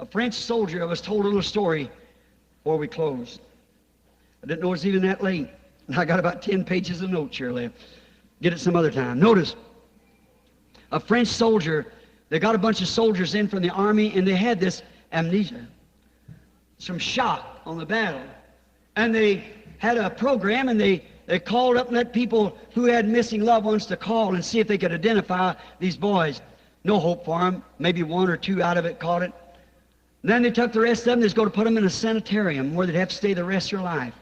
A French soldier, I was told a little story before we closed. I didn't know it was even that late. And I got about 10 pages of notes here left. Get it some other time. Notice, a French soldier, they got a bunch of soldiers in from the army, and they had this amnesia, some shock on the battle. And they had a program, and they called up and let people who had missing loved ones to call and see if they could identify these boys. No hope for them. Maybe one or two out of it caught it. And then they took the rest of them. They was going to put them in a sanitarium where they'd have to stay the rest of their life.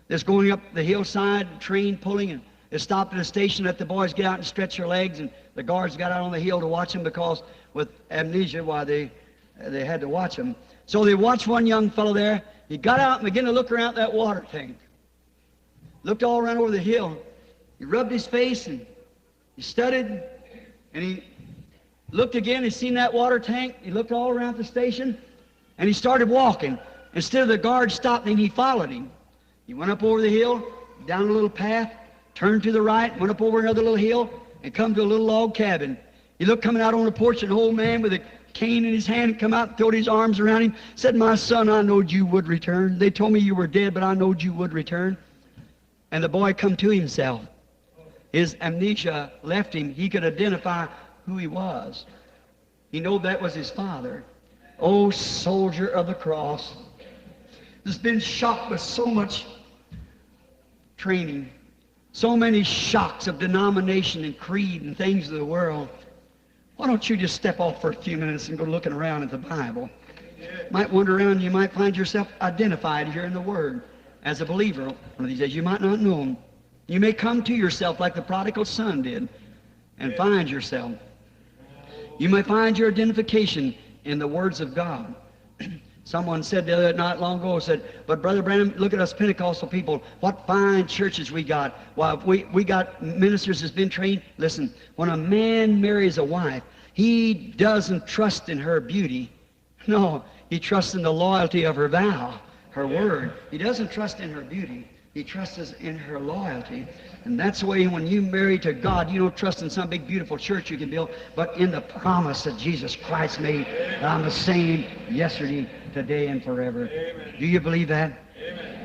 They're going up the hillside, train pulling, and they stopped at a station, let the boys get out and stretch their legs, and the guards got out on the hill to watch them because with amnesia, why they had to watch them. So they watched one young fellow there. He got out and began to look around that water tank. Looked all around over the hill. He rubbed his face and he studied, and he looked again. He seen that water tank. He looked all around the station, and he started walking. Instead of the guard stopping him, he followed him. He went up over the hill, down a little path, turned to the right, went up over another little hill, and come to a little log cabin. He looked coming out on the porch, and an old man with a cane in his hand come out and threw his arms around him, said, "My son, I knowed you would return. They told me you were dead, but I knowed you would return." And the boy come to himself. His amnesia left him. He could identify who he was. He knew that was his father. Oh, soldier of the cross, has been shocked with so much training, so many shocks of denomination and creed and things of the world. Why don't you just step off for a few minutes and go looking around at the Bible? Might wander around, you might find yourself identified here in the Word as a believer. One of these days you might not know Him. You may come to yourself like the prodigal son did and find yourself. You may find your identification in the words of God. Someone said the other night long ago, said, "But Brother Branham, look at us Pentecostal people, what fine churches we got. Why, we got ministers that's been trained." Listen, when a man marries a wife, he doesn't trust in her beauty. No, he trusts in the loyalty of her vow, her word. He doesn't trust in her beauty. He trusts in her loyalty. And that's the way when you marry to God, you don't trust in some big beautiful church you can build, but in the promise that Jesus Christ made, that I'm the same yesterday, today, and forever. Amen. Do you believe that?